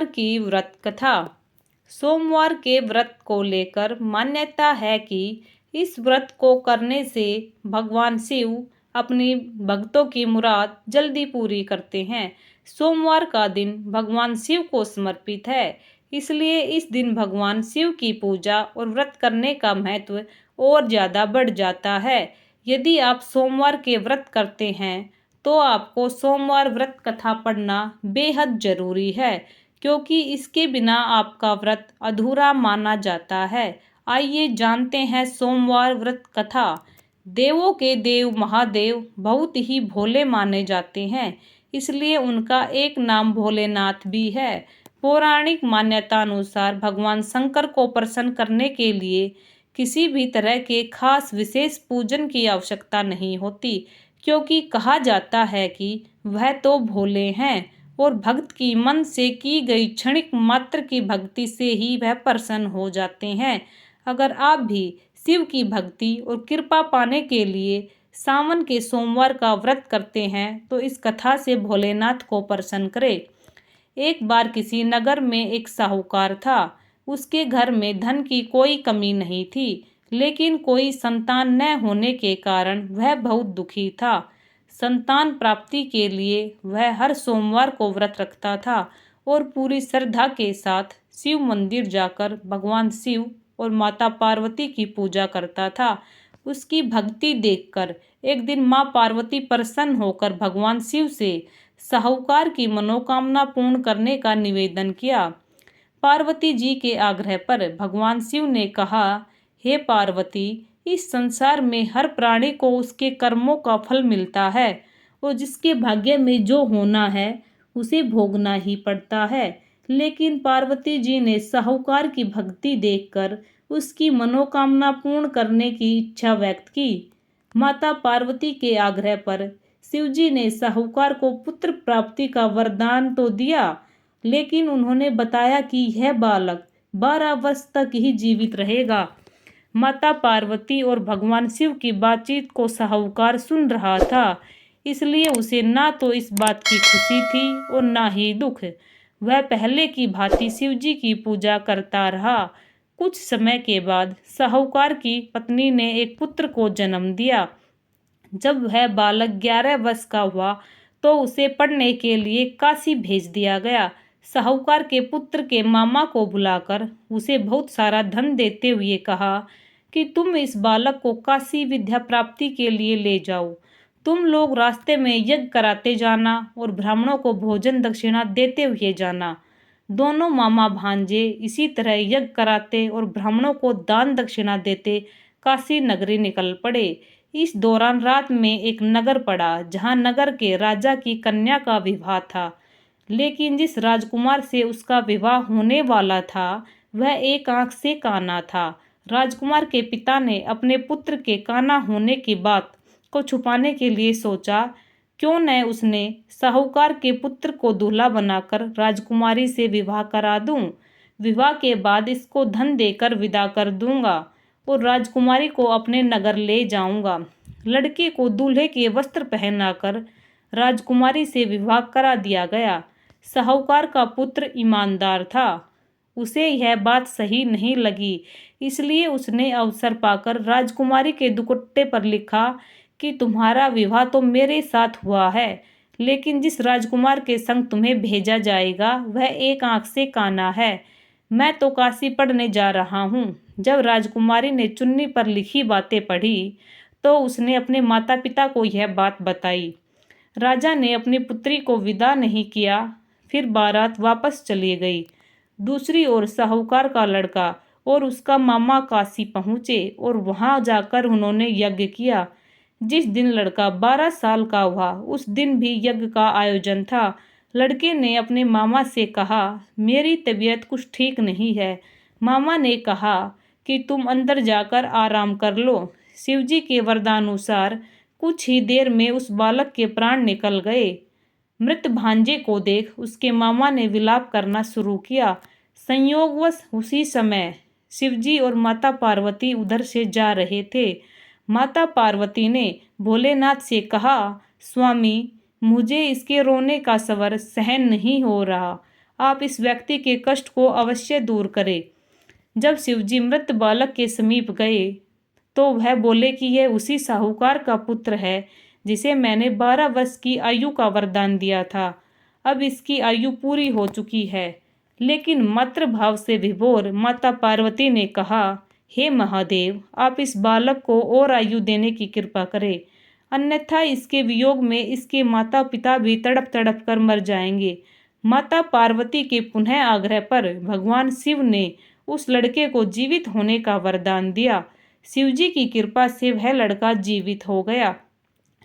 की व्रत कथा। सोमवार के व्रत को लेकर मान्यता है कि इस व्रत को करने से भगवान शिव अपनी भक्तों की मुराद जल्दी पूरी करते हैं। सोमवार का दिन भगवान शिव को समर्पित है, इसलिए इस दिन भगवान शिव की पूजा और व्रत करने का महत्व और ज़्यादा बढ़ जाता है। यदि आप सोमवार के व्रत करते हैं तो आपको सोमवार व्रत कथा पढ़ना बेहद जरूरी है, क्योंकि इसके बिना आपका व्रत अधूरा माना जाता है। आइए जानते हैं सोमवार व्रत कथा। देवों के देव महादेव बहुत ही भोले माने जाते हैं, इसलिए उनका एक नाम भोलेनाथ भी है। पौराणिक मान्यता अनुसार भगवान शंकर को प्रसन्न करने के लिए किसी भी तरह के खास विशेष पूजन की आवश्यकता नहीं होती, क्योंकि कहा जाता है कि वह तो भोले हैं और भक्त की मन से की गई क्षणिक मात्र की भक्ति से ही वह प्रसन्न हो जाते हैं। अगर आप भी शिव की भक्ति और कृपा पाने के लिए सावन के सोमवार का व्रत करते हैं तो इस कथा से भोलेनाथ को प्रसन्न करें। एक बार किसी नगर में एक साहूकार था। उसके घर में धन की कोई कमी नहीं थी, लेकिन कोई संतान न होने के कारण वह बहुत दुखी था। संतान प्राप्ति के लिए वह हर सोमवार को व्रत रखता था और पूरी श्रद्धा के साथ शिव मंदिर जाकर भगवान शिव और माता पार्वती की पूजा करता था। उसकी भक्ति देखकर एक दिन माँ पार्वती प्रसन्न होकर भगवान शिव से साहूकार की मनोकामना पूर्ण करने का निवेदन किया। पार्वती जी के आग्रह पर भगवान शिव ने कहा, हे पार्वती, इस संसार में हर प्राणी को उसके कर्मों का फल मिलता है और जिसके भाग्य में जो होना है उसे भोगना ही पड़ता है। लेकिन पार्वती जी ने साहूकार की भक्ति देखकर उसकी मनोकामना पूर्ण करने की इच्छा व्यक्त की। माता पार्वती के आग्रह पर शिवजी ने साहूकार को पुत्र प्राप्ति का वरदान तो दिया, लेकिन उन्होंने बताया कि यह बालक 12 वर्ष तक ही जीवित रहेगा। माता पार्वती और भगवान शिव की बातचीत को साहूकार सुन रहा था, इसलिए उसे ना तो इस बात की खुशी थी और ना ही दुख। वह पहले की भांति शिवजी की पूजा करता रहा। कुछ समय के बाद साहूकार की पत्नी ने एक पुत्र को जन्म दिया। जब वह बालक 11 वर्ष का हुआ तो उसे पढ़ने के लिए काशी भेज दिया गया। साहूकार के पुत्र के मामा को बुलाकर उसे बहुत सारा धन देते हुए कहा कि तुम इस बालक को काशी विद्या प्राप्ति के लिए ले जाओ। तुम लोग रास्ते में यज्ञ कराते जाना और ब्राह्मणों को भोजन दक्षिणा देते हुए जाना। दोनों मामा भांजे इसी तरह यज्ञ कराते और ब्राह्मणों को दान दक्षिणा देते काशी नगरी निकल पड़े। इस दौरान रात में एक नगर पड़ा, जहां नगर के राजा की कन्या का विवाह था। लेकिन जिस राजकुमार से उसका विवाह होने वाला था वह एक आंख से काना था। राजकुमार के पिता ने अपने पुत्र के काना होने की बात को छुपाने के लिए सोचा, क्यों न उसने साहूकार के पुत्र को दूल्हा बनाकर राजकुमारी से विवाह करा दूं। विवाह के बाद इसको धन देकर विदा कर दूंगा और राजकुमारी को अपने नगर ले जाऊंगा। लड़के को दूल्हे के वस्त्र पहनाकर राजकुमारी से विवाह करा दिया गया। साहूकार का पुत्र ईमानदार था। उसे यह बात सही नहीं लगी, इसलिए उसने अवसर पाकर राजकुमारी के दुपट्टे पर लिखा कि तुम्हारा विवाह तो मेरे साथ हुआ है, लेकिन जिस राजकुमार के संग तुम्हें भेजा जाएगा वह एक आंख से काना है। मैं तो काशी पढ़ने जा रहा हूँ। जब राजकुमारी ने चुन्नी पर लिखी बातें पढ़ी तो उसने अपने माता पिता को यह बात बताई। राजा ने अपनी पुत्री को विदा नहीं किया, फिर बारात वापस चली गई। दूसरी ओर साहूकार का लड़का और उसका मामा काशी पहुँचे और वहां जाकर उन्होंने यज्ञ किया। जिस दिन लड़का 12 साल का हुआ उस दिन भी यज्ञ का आयोजन था। लड़के ने अपने मामा से कहा, मेरी तबीयत कुछ ठीक नहीं है। मामा ने कहा कि तुम अंदर जाकर आराम कर लो। शिवजी के वरदानुसार कुछ ही देर में उस बालक के प्राण निकल गए। मृत भांजे को देख उसके मामा ने विलाप करना शुरू किया। संयोगवश उसी समय शिवजी और माता पार्वती उधर से जा रहे थे। माता पार्वती ने भोलेनाथ से कहा, स्वामी, मुझे इसके रोने का स्वर सहन नहीं हो रहा। आप इस व्यक्ति के कष्ट को अवश्य दूर करें। जब शिवजी मृत बालक के समीप गए तो वह बोले कि यह उसी साहूकार का पुत्र है जिसे मैंने 12 वर्ष की आयु का वरदान दिया था। अब इसकी आयु पूरी हो चुकी है। लेकिन मातृभाव से विभोर माता पार्वती ने कहा, हे महादेव, आप इस बालक को और आयु देने की कृपा करें, अन्यथा इसके वियोग में इसके माता पिता भी तड़प तड़प कर मर जाएंगे। माता पार्वती के पुनः आग्रह पर भगवान शिव ने उस लड़के को जीवित होने का वरदान दिया। शिवजी की कृपा से वह लड़का जीवित हो गया।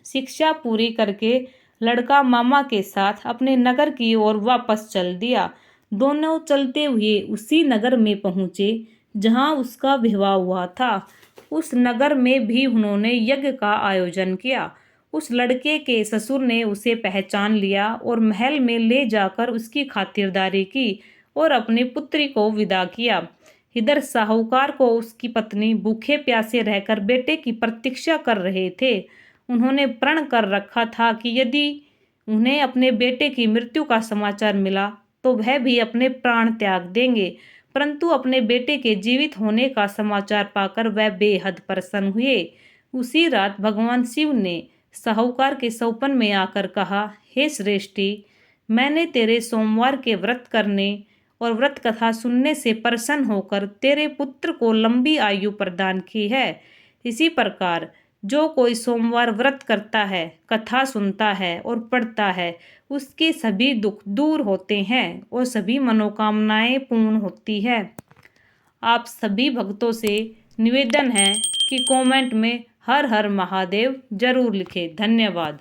शिक्षा पूरी करके लड़का मामा के साथ अपने नगर की ओर वापस चल दिया। दोनों चलते हुए उसी नगर में पहुंचे जहां उसका विवाह हुआ था। उस नगर में भी उन्होंने यज्ञ का आयोजन किया। उस लड़के के ससुर ने उसे पहचान लिया और महल में ले जाकर उसकी खातिरदारी की और अपनी पुत्री को विदा किया। इधर साहूकार को उसकी पत्नी भूखे प्यासे रहकर बेटे की प्रतीक्षा कर रहे थे। उन्होंने प्रण कर रखा था कि यदि उन्हें अपने बेटे की मृत्यु का समाचार मिला तो वह भी अपने प्राण त्याग देंगे। परंतु अपने बेटे के जीवित होने का समाचार पाकर वह बेहद प्रसन्न हुए। उसी रात भगवान शिव ने साहूकार के सौपन में आकर कहा, हे श्रेष्ठी, मैंने तेरे सोमवार के व्रत करने और व्रत कथा सुनने से प्रसन्न होकर तेरे पुत्र को लंबी आयु प्रदान की है। इसी प्रकार जो कोई सोमवार व्रत करता है, कथा सुनता है और पढ़ता है, उसके सभी दुख दूर होते हैं और सभी मनोकामनाएं पूर्ण होती है। आप सभी भक्तों से निवेदन है कि कमेंट में हर हर महादेव जरूर लिखें। धन्यवाद।